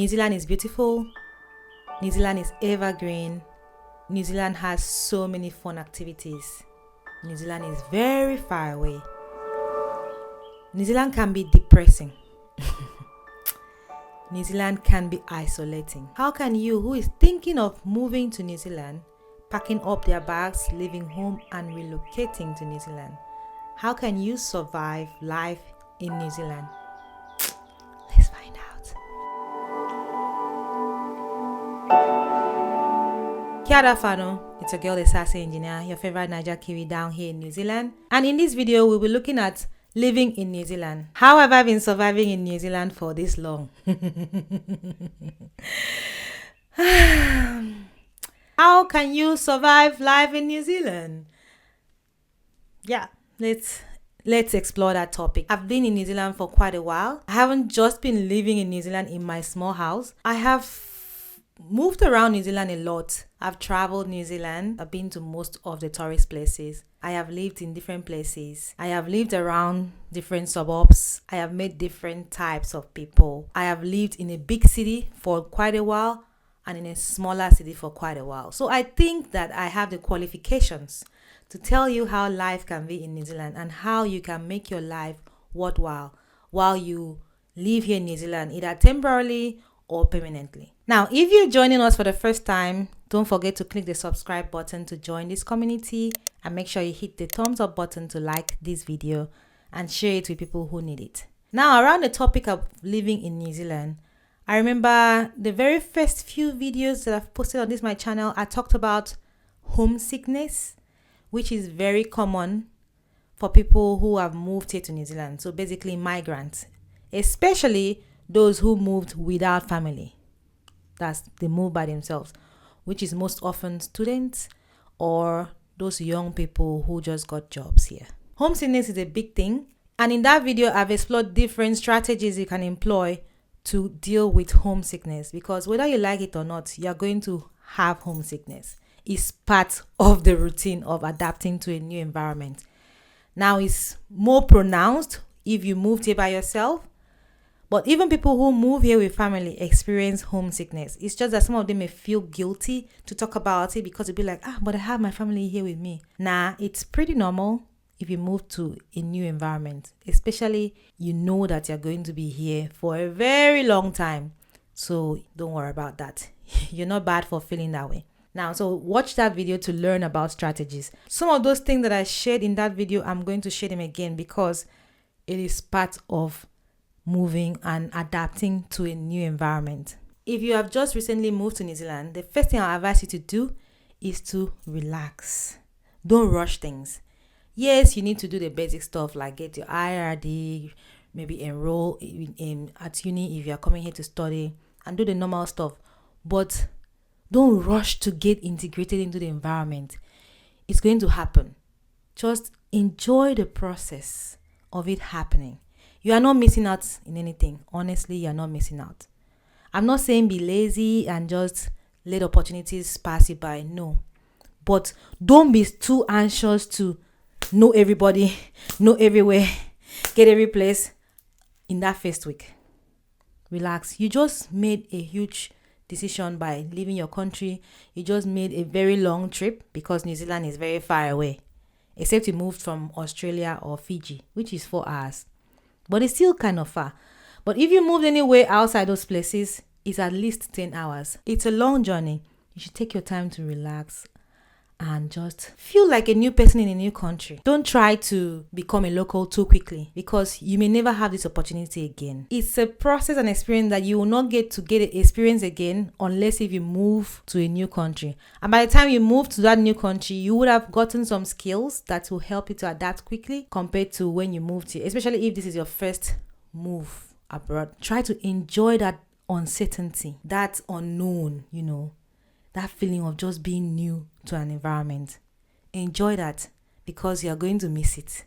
New Zealand is beautiful. New Zealand is evergreen. New Zealand has so many fun activities. New Zealand is very far away. New Zealand can be depressing. New Zealand can be isolating. How can you, who is thinking of moving to New Zealand, packing up their bags, leaving home and relocating to New Zealand, how can you survive life in New Zealand? Let's find out. Kia ora whanau, it's your girl the Sassy Engineer, your favorite Niger Kiwi down here in New Zealand. And in this video, we'll be looking at living in New Zealand. How have I been surviving in New Zealand for this long? How can you survive life in New Zealand? Yeah, let's explore that topic. I've been in New Zealand for quite a while. I haven't just been living in New Zealand in my small house. I have moved around New Zealand a lot. I've traveled New Zealand. I've been to most of the tourist places. I have lived in different places. I have lived around different suburbs. I have met different types of people. I have lived in a big city for quite a while and in a smaller city for quite a while. So I think that I have the qualifications to tell you how life can be in New Zealand and how you can make your life worthwhile while you live here in New Zealand, either temporarily or permanently. Now, if you're joining us for the first time, don't forget to click the subscribe button to join this community and make sure you hit the thumbs up button to like this video and share it with people who need it. Now, around the topic of living in New Zealand, I remember the very first few videos that I've posted on my channel, I talked about homesickness, which is very common for people who have moved here to New Zealand. So basically migrants, especially those who moved without family. They move by themselves, which is most often students or those young people who just got jobs here. Homesickness is a big thing. And in that video, I've explored different strategies you can employ to deal with homesickness, because whether you like it or not, you're going to have homesickness. It's part of the routine of adapting to a new environment. Now, it's more pronounced if you moved here by yourself. But even people who move here with family experience homesickness. It's just that some of them may feel guilty to talk about it because they'll be like, but I have my family here with me. Nah, it's pretty normal if you move to a new environment, especially you know that you're going to be here for a very long time. So don't worry about that. You're not bad for feeling that way. Now, so watch that video to learn about strategies. Some of those things that I shared in that video, I'm going to share them again because it is part of moving and adapting to a new environment. If you have just recently moved to New Zealand, the first thing I advise you to do is to relax. Don't rush things. Yes, you need to do the basic stuff like get your IRD, maybe enroll at uni if you are coming here to study, and do the normal stuff. But don't rush to get integrated into the environment. It's going to happen. Just enjoy the process of it happening. You are not missing out in anything. Honestly, you are not missing out. I'm not saying be lazy and just let opportunities pass you by. No. But don't be too anxious to know everybody, know everywhere, get every place in that first week. Relax. You just made a huge decision by leaving your country. You just made a very long trip because New Zealand is very far away. Except you moved from Australia or Fiji, which is 4 hours. But it's still kind of far. But if you moved anywhere outside those places, it's at least 10 hours. It's a long journey. You should take your time to relax and just feel like a new person in a new country. Don't try to become a local too quickly because you may never have this opportunity again. It's a process and experience that you will not get experience again unless if you move to a new country. And by the time you move to that new country, you would have gotten some skills that will help you to adapt quickly compared to when you moved here, especially if this is your first move abroad. Try to enjoy that uncertainty, that unknown, that feeling of just being new to an environment. Enjoy that because you're going to miss it.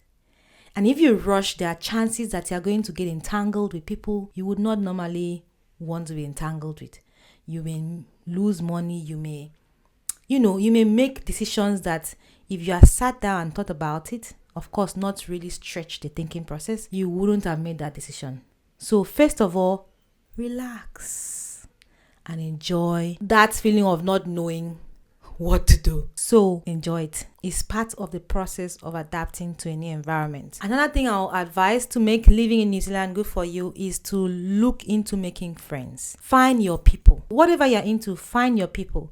And if you rush, there are chances that you're going to get entangled with people you would not normally want to be entangled with. You may lose money. You may make decisions that if you have sat down and thought about it, of course, not really stretch the thinking process, you wouldn't have made that decision. So first of all, relax. and enjoy that feeling of not knowing what to do. So enjoy it. It's part of the process of adapting to a new environment. Another thing I'll advise to make living in New Zealand good for you is to look into making friends. Find your people. Whatever you're into, find your people,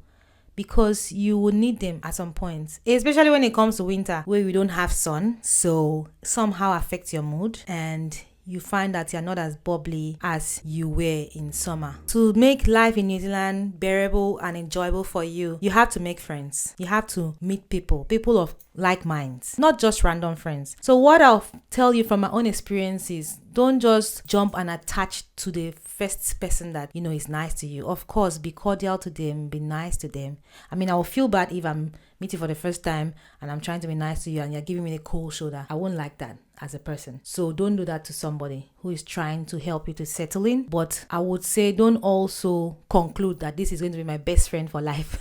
because you will need them at some point, especially when it comes to winter where we don't have sun. So somehow affects your mood, and you find that you're not as bubbly as you were in summer. To make life in New Zealand bearable and enjoyable for you, you have to make friends. You have to meet people of like minds, not just random friends. So what I'll tell you from my own experience is, don't just jump and attach to the first person that is nice to you. Of course, be cordial to them, be nice to them. I mean, I will feel bad if I'm meeting for the first time and I'm trying to be nice to you and you're giving me a cold shoulder. I won't like that as a person. So don't do that to somebody who is trying to help you to settle in. But I would say, don't also conclude that this is going to be my best friend for life.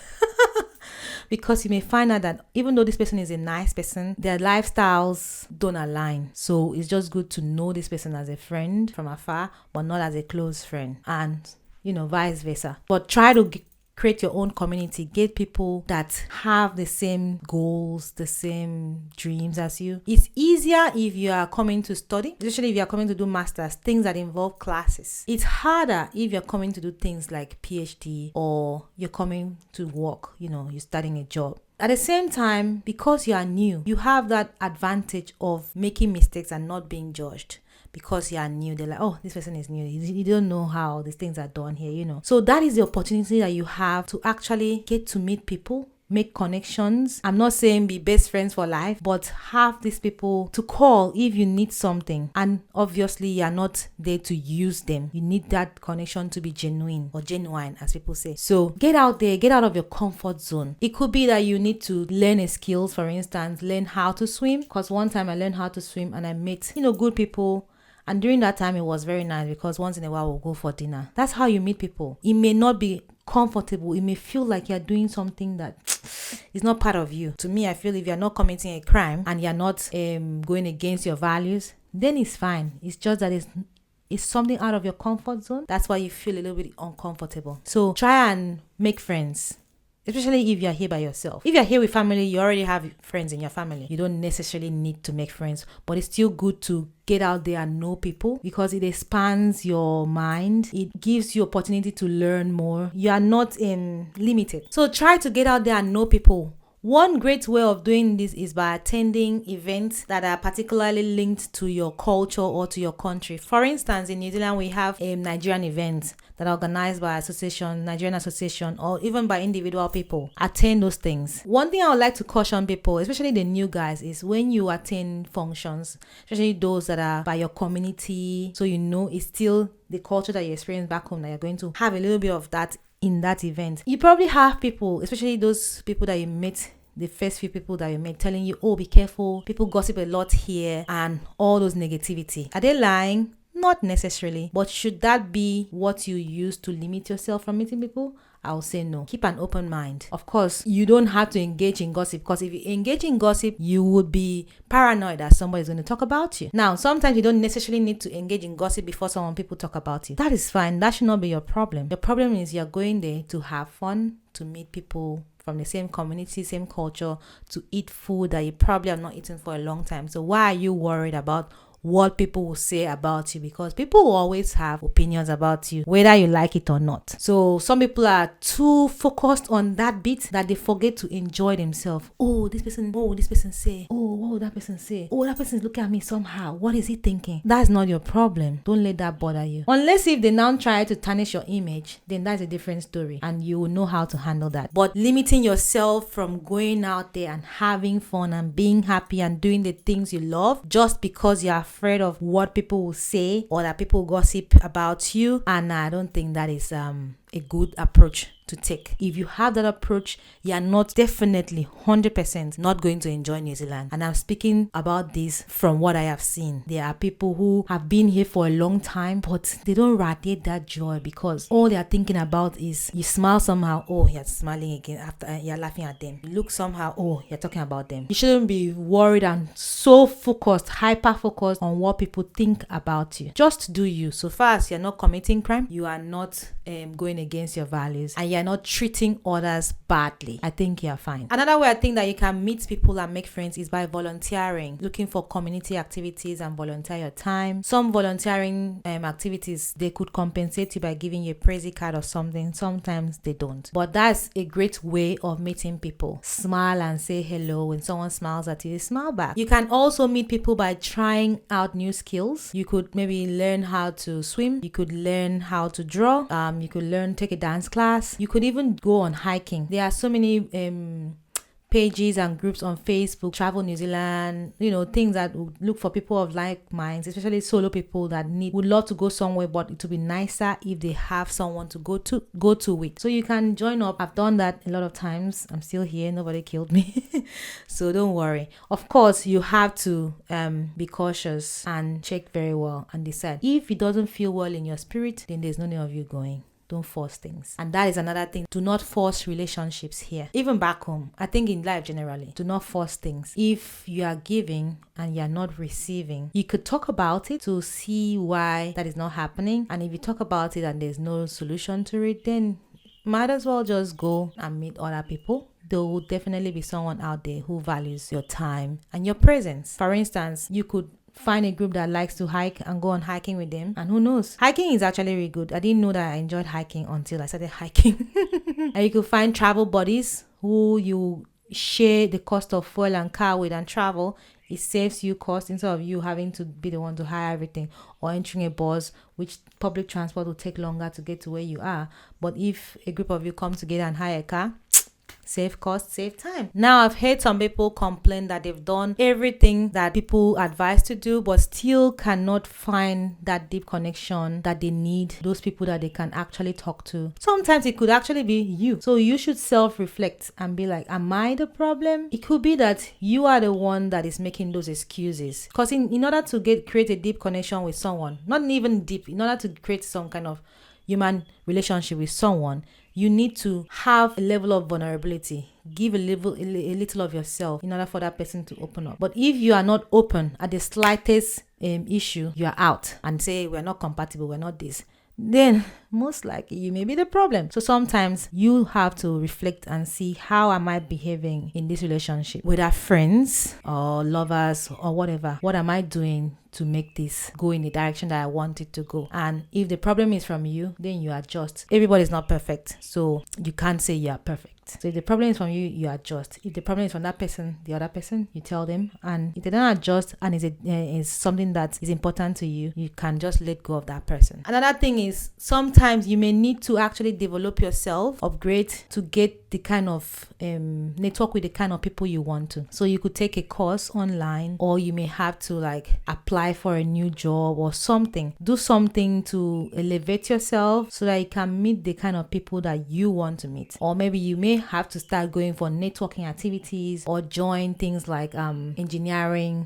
Because you may find out that even though this person is a nice person, their lifestyles don't align. So it's just good to know this person as a friend from afar, but not as a close friend. And, vice versa. But try to create your own community. Get people that have the same goals, the same dreams as you. It's easier if you are coming to study, especially if you are coming to do masters, things that involve classes. It's harder if you're coming to do things like PhD, or you're coming to work, you're starting a job. At the same time, because you are new, you have that advantage of making mistakes and not being judged. Because you are new, they're like, oh, this person is new. You don't know how these things are done here, So that is the opportunity that you have to actually get to meet people, make connections. I'm not saying be best friends for life, but have these people to call if you need something. And obviously, you're not there to use them. You need that connection to be genuine, or genuine, as people say. So get out there, get out of your comfort zone. It could be that you need to learn a skill, for instance, learn how to swim. Because one time I learned how to swim and I met, good people. And during that time, it was very nice, because once in a while we'll go for dinner. That's how you meet people. It may not be comfortable. It may feel like you're doing something that is not part of you. To me, I feel if you're not committing a crime and you're not going against your values, then it's fine. It's just that it's something out of your comfort zone. That's why you feel a little bit uncomfortable. So try and make friends. Especially if you're here by yourself. If you're here with family, you already have friends in your family. You don't necessarily need to make friends, but it's still good to get out there and know people, because it expands your mind. It gives you opportunity to learn more. You are not limited. So try to get out there and know people. One great way of doing this is by attending events that are particularly linked to your culture or to your country. For instance, in New Zealand, we have Nigerian events that are organized by Nigerian association, or even by individual people. Attend those things. One thing I would like to caution people, especially the new guys, is when you attend functions, especially those that are by your community, so it's still the culture that you experience back home, that you're going to have a little bit of that in that event. You probably have people, especially those people that you met, the first few people that you met, telling you, oh, be careful, people gossip a lot here, and all those negativity. Are they lying? Not necessarily. But should that be what you use to limit yourself from meeting people? I'll say no. Keep an open mind. Of course, you don't have to engage in gossip, because if you engage in gossip, you would be paranoid that somebody's going to talk about you. Now, sometimes you don't necessarily need to engage in gossip before people talk about you. That is fine. That should not be your problem. Your problem is you're going there to have fun, to meet people from the same community, same culture, to eat food that you probably have not eaten for a long time. So why are you worried about what people will say about you? Because people will always have opinions about you, whether you like it or not. So some people are too focused on that bit that they forget to enjoy themselves. Oh, this person say. Oh, that person say. Oh, that person is looking at me somehow. What is he thinking? That's not your problem. Don't let that bother you. Unless if they now try to tarnish your image, then that's a different story, and you will know how to handle that. But limiting yourself from going out there and having fun and being happy and doing the things you love just because you're afraid of what people will say or that people gossip about you, and I don't think that is a good approach to take. If you have that approach, you are not definitely 100% not going to enjoy New Zealand. And I'm speaking about this from what I have seen. There are people who have been here for a long time, but they don't radiate that joy, because all they are thinking about is you smile somehow, oh, you're smiling again after you're laughing at them. You look somehow, oh, you're talking about them. You shouldn't be worried and so focused, hyper focused on what people think about you. Just do you. So far as you're not committing crime, you are not going going against your values and you're not treating others badly, I think you're fine. Another way I think that you can meet people and make friends is by volunteering, looking for community activities and volunteer your time. Some volunteering activities, they could compensate you by giving you a praise card or something. Sometimes they don't. But that's a great way of meeting people. Smile and say hello. When someone smiles at you, smile back. You can also meet people by trying out new skills. You could maybe learn how to swim. You could learn how to draw. You could take a dance class. You could even go on hiking. There are so many pages and groups on Facebook, Travel New Zealand, things that would look for people of like minds, especially solo people that would love to go somewhere, but it would be nicer if they have someone to go to with. So you can join up. I've done that a lot of times. I'm still here. Nobody killed me. So don't worry. Of course, you have to be cautious and check very well and decide. If it doesn't feel well in your spirit, then there's no need of you going. Don't force things. And that is another thing. Do not force relationships here. Even back home, I think in life generally, do not force things. If you are giving and you're not receiving, you could talk about it to see why that is not happening. And if you talk about it and there's no solution to it, then might as well just go and meet other people. There will definitely be someone out there who values your time and your presence. For instance, you could find a group that likes to hike and go on hiking with them, and who knows, hiking is actually really good. I didn't know that I enjoyed hiking until I started hiking. And you could find travel buddies who you share the cost of fuel and car with and travel. It saves you cost instead of you having to be the one to hire everything or entering a bus, which public transport will take longer to get to where you are. But if a group of you come together and hire a car, save cost, save time. Now, I've heard some people complain that they've done everything that people advise to do, but still cannot find that deep connection that they need, those people that they can actually talk to. Sometimes it could actually be you. So you should self-reflect and be like, am I the problem? It could be that you are the one that is making those excuses. Because in order to create a deep connection with someone, not even deep, in order to create some kind of human relationship with someone, you need to have a level of vulnerability. Give a little of yourself in order for that person to open up. But if you are not open at the slightest issue, you are out and say, we're not compatible, we're not this, then most likely you may be the problem. So sometimes you have to reflect and see, how am I behaving in this relationship? Whether friends or lovers or whatever, what am I doing to make this go in the direction that I want it to go? And if the problem is from you, then you adjust. Everybody's not perfect, so you can't say you are perfect. So if the problem is from you, you adjust. If the problem is from that person, the other person, you tell them. And if they don't adjust and is something that is important to you, you can just let go of that person. Another thing is, sometimes you may need to actually develop yourself, upgrade to get the kind of network with the kind of people you want to. So you could take a course online, or you may have to apply for a new job or something. Do something to elevate yourself so that you can meet the kind of people that you want to meet. Or maybe you may have to start going for networking activities or join things like engineering,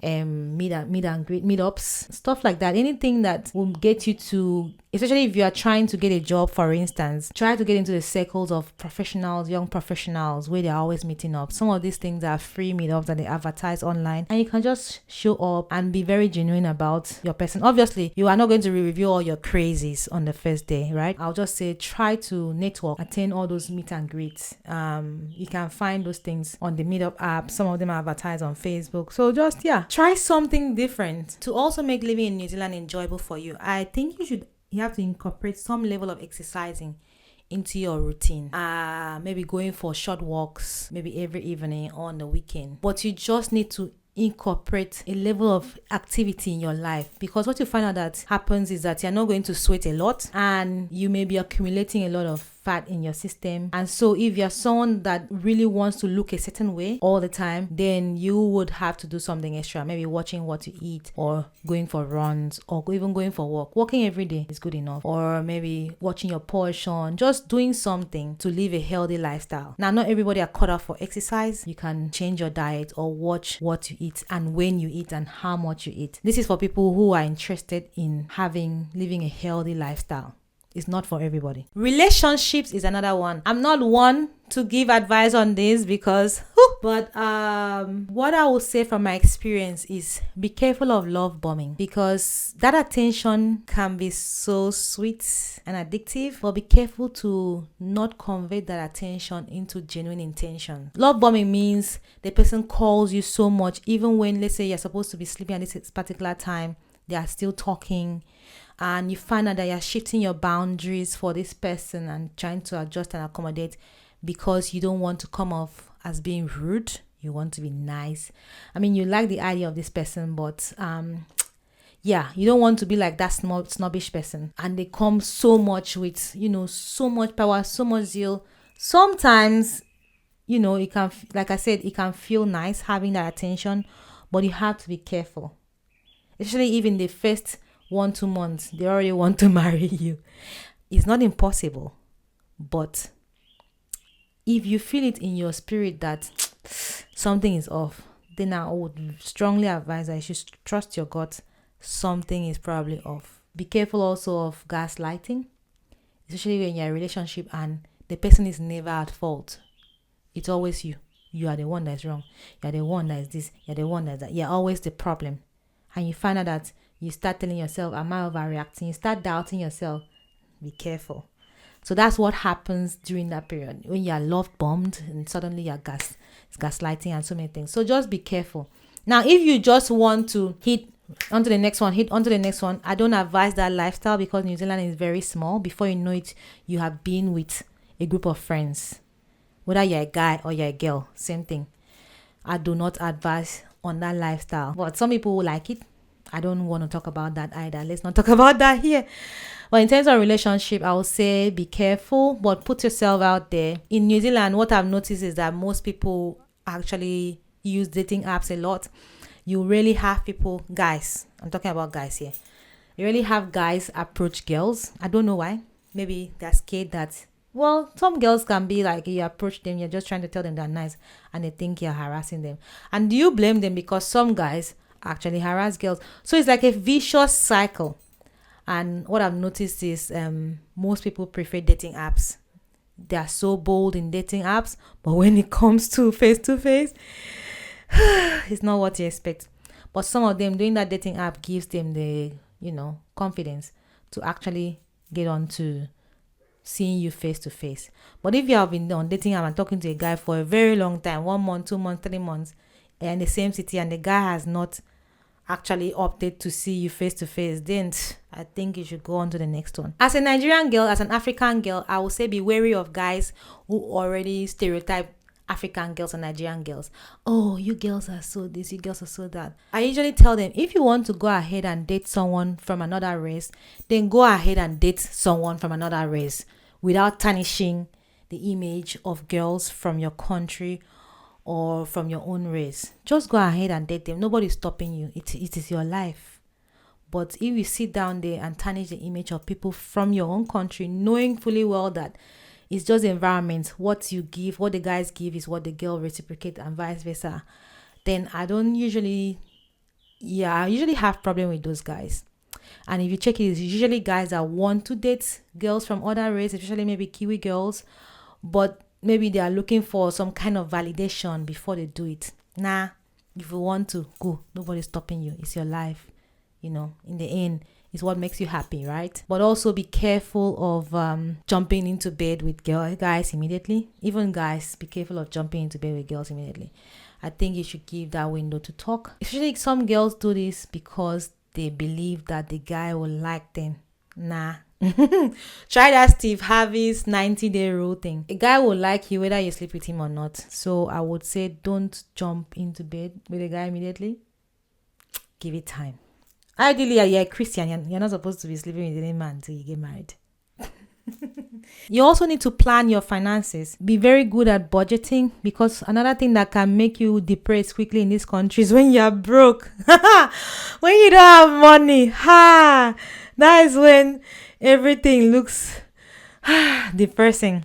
meet and greet meetups, stuff like that. Anything that will get you to, especially if you are trying to get a job, for instance, try to get into the circles of professionals, young professionals, where they're always meeting up. Some of these things are free meetups that they advertise online, and you can just show up and be very genuine about your person. Obviously, you are not going to review all your crazies on the first day, right? I'll just say, try to network, attend all those meet and greets. You can find those things on the meetup app. Some of them are advertised on Facebook. So just, try something different to also make living in New Zealand enjoyable for you. I think you have to incorporate some level of exercising into your routine. Maybe going for short walks, maybe every evening or on the weekend. But you just need to incorporate a level of activity in your life, because what you find out that happens is that you're not going to sweat a lot, and you may be accumulating a lot of fat in your system. And so if you're someone that really wants to look a certain way all the time, then you would have to do something extra, maybe watching what you eat, or going for runs, or even going for walk. Walking every day is good enough, or maybe watching your portion, just doing something to live a healthy lifestyle. Now, not everybody are cut off for exercise. You can change your diet or watch what you eat and when you eat and how much you eat. This is for people who are interested in living a healthy lifestyle. It's not for everybody. Relationships is another one. I'm not one to give advice on this because but what I will say from my experience is be careful of love bombing, because that attention can be so sweet and addictive, but be careful to not convert that attention into genuine intention. Love bombing means the person calls you so much, even when, let's say, you're supposed to be sleeping at this particular time, they are still talking, and you find out that you're shifting your boundaries for this person and trying to adjust and accommodate because you don't want to come off as being rude. You want to be nice. I mean, you like the idea of this person, but you don't want to be like that snobbish person. And they come so much with, so much power, so much zeal. Sometimes, it can, like I said, it can feel nice having that attention, but you have to be careful. Especially even the first 1-2 months, they already want to marry you. It's not impossible, but if you feel it in your spirit that something is off, then I would strongly advise that you should trust your gut. Something is probably off. Be careful also of gaslighting, especially when you're in a relationship and the person is never at fault. It's always you. You are the one that's wrong. You're the one that is this. You're the one that's that. You're always the problem. And you find out that you start telling yourself, am I overreacting? You start doubting yourself. Be careful. So that's what happens during that period when you are love bombed and suddenly you're gaslighting and so many things. So just be careful. Now, if you just want to hit onto the next one, I don't advise that lifestyle because New Zealand is very small. Before you know it, you have been with a group of friends. Whether you're a guy or you're a girl, same thing. I do not advise on that lifestyle. But some people will like it. I don't want to talk about that either. Let's not talk about that here. But in terms of relationship, I would say be careful, but put yourself out there. In New Zealand, what I've noticed is that most people actually use dating apps a lot. You really have people, guys, I'm talking about guys here. You really have guys approach girls. I don't know why. Maybe they're scared that, well, some girls can be like, you approach them, you're just trying to tell them they're nice, and they think you're harassing them. And do you blame them? Because some guys actually harass girls. So it's like a vicious cycle. And what I've noticed is most people prefer dating apps. They are so bold in dating apps, but when it comes to face-to-face, it's not what you expect. But some of them doing that dating app gives them the, confidence to actually get on to seeing you face-to-face. But if you have been on dating app and talking to a guy for a very long time, 1 month, 2 months, 3 months, in the same city, and the guy has not actually opted to see you face to face, then I think you should go on to the next one. As a Nigerian girl, as an African girl, I would say be wary of guys who already stereotype African girls and Nigerian girls. Oh, you girls are so this, you girls are so that. I usually tell them, if you want to go ahead and date someone from another race, then go ahead and date someone from another race without tarnishing the image of girls from your country or from your own race. Just go ahead and date them. Nobody's stopping you. It is your life. But if you sit down there and tarnish the image of people from your own country, knowing fully well that it's just the environment, what you give, what the guys give is what the girl reciprocate, and vice versa, then I usually have problem with those guys. And if you check it, it's usually guys that want to date girls from other race, especially maybe Kiwi girls, but maybe they are looking for some kind of validation before they do it. Nah, if you want to, go. Nobody's stopping you. It's your life. In the end, it's what makes you happy, right? But also be careful of jumping into bed with guys immediately. Even guys, be careful of jumping into bed with girls immediately. I think you should give that window to talk. Especially some girls do this because they believe that the guy will like them. Nah. Try that Steve Harvey's 90-day rule thing. A guy will like you whether you sleep with him or not. So I would say don't jump into bed with a guy immediately. Give it time. Ideally, you're a Christian. You're not supposed to be sleeping with any man until you get married. You also need to plan your finances. Be very good at budgeting, because another thing that can make you depressed quickly in this country is when you're broke. When you don't have money. That is when everything looks depressing.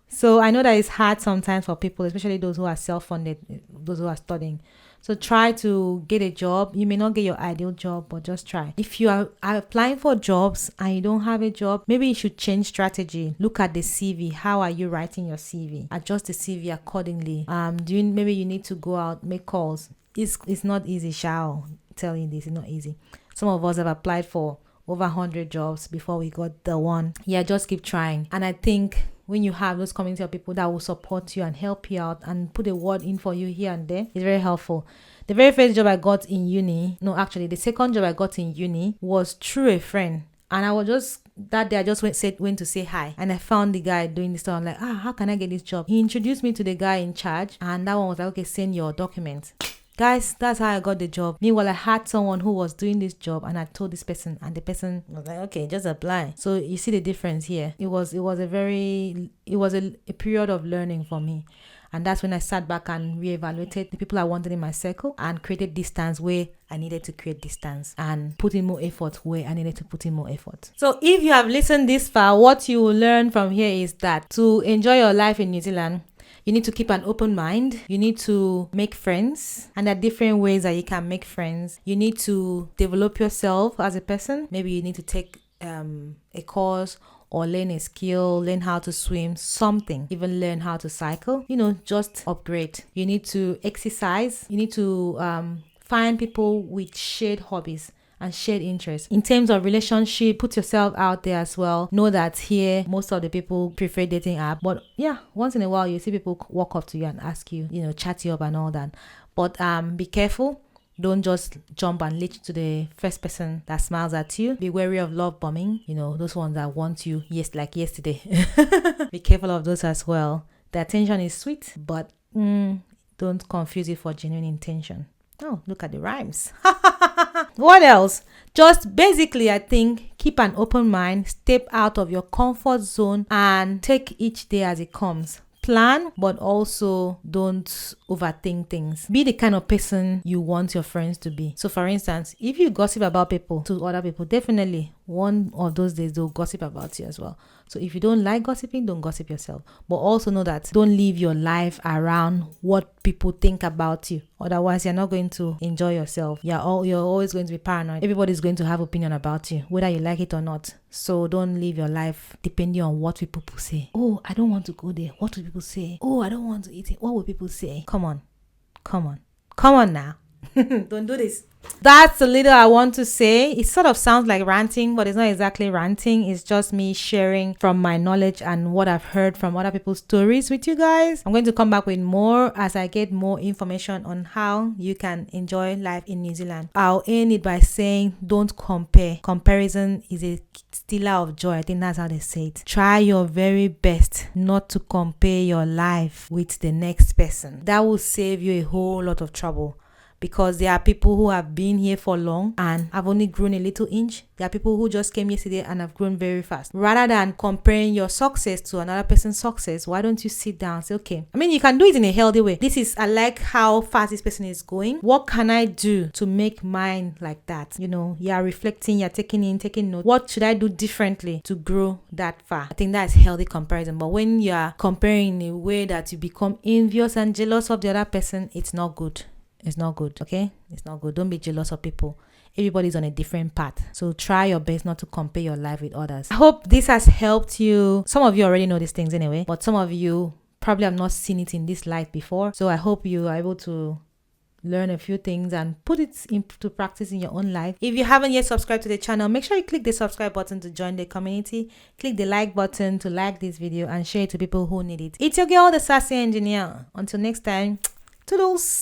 So I know that it's hard sometimes for people, especially those who are self-funded, those who are studying, So try to get a job. You may not get your ideal job, but just try. If you are applying for jobs and you don't have a job, maybe you should change strategy. Look at the CV. How are you writing your CV? Adjust the CV accordingly. Maybe you need to go out, make calls. It's not easy, shall tell you this. It's not easy. Some of us have applied for over 100 jobs before we got the one. Yeah, just keep trying. And I think when you have those community of people that will support you and help you out and put a word in for you here and there, it's very helpful. The very first job I got in uni, no, actually, the second job I got in uni was through a friend. And I was just, that day I just went to say hi. And I found the guy doing this stuff. I'm like, how can I get this job? He introduced me to the guy in charge. And that one was like, okay, send your documents. Guys, that's how I got the job. Meanwhile, I had someone who was doing this job and I told this person, and the person was like, okay, just apply. So you see the difference here. It was a period of learning for me. And that's when I sat back and reevaluated the people I wanted in my circle and created distance where I needed to create distance and put in more effort where I needed to put in more effort. So if you have listened this far, what you will learn from here is that to enjoy your life in New Zealand, you need to keep an open mind. You need to make friends. And there are different ways that you can make friends. You need to develop yourself as a person. Maybe you need to take a course or learn a skill, learn how to swim, something, even learn how to cycle. Just upgrade. You need to exercise. You need to find people with shared hobbies and shared interests. In terms of relationship, put yourself out there as well. Know that here, most of the people prefer dating app. But yeah, once in a while, you see people walk up to you and ask you, chat you up and all that. But be careful. Don't just jump and leech to the first person that smiles at you. Be wary of love bombing. Those ones that want you, like yesterday. Be careful of those as well. The attention is sweet, but don't confuse it for genuine intention. Oh, look at the rhymes. What else? Just basically, I think, keep an open mind, step out of your comfort zone and take each day as it comes. Plan, but also don't overthink things. Be the kind of person you want your friends to be. So for instance, if you gossip about people to other people, definitely one of those days they'll gossip about you as well. So if you don't like gossiping, don't gossip yourself. But also know that don't live your life around what people think about you. Otherwise, you're not going to enjoy yourself. You're always going to be paranoid. Everybody's going to have opinion about you, whether you like it or not. So don't live your life depending on what people say. Oh, I don't want to go there. What will people say? Oh, I don't want to eat it. What will people say? Come on now. Don't do this. That's a little I want to say. It sort of sounds like ranting, but it's not exactly ranting. It's just me sharing from my knowledge and what I've heard from other people's stories with you guys. I'm going to come back with more as I get more information on how you can enjoy life in New Zealand. I'll end it by saying don't compare. Comparison is a stealer of joy. I think that's how they say it. Try your very best not to compare your life with the next person. That will save you a whole lot of trouble. Because there are people who have been here for long and have only grown a little inch. There are people who just came yesterday and have grown very fast. Rather than comparing your success to another person's success, why don't you sit down and say, okay, you can do it in a healthy way. I like how fast this person is going. What can I do to make mine like that? You're reflecting, you're taking notes. What should I do differently to grow that far? I think that's healthy comparison. But when you're comparing in a way that you become envious and jealous of the other person, it's not good. It's not good, okay? It's not good. Don't be jealous of people. Everybody's on a different path. So try your best not to compare your life with others. I hope this has helped you. Some of you already know these things anyway, but some of you probably have not seen it in this light before. So I hope you are able to learn a few things and put it into practice in your own life. If you haven't yet subscribed to the channel, make sure you click the subscribe button to join the community. Click the like button to like this video and share it to people who need it. It's your girl, the Sassy Engineer. Until next time, toodles.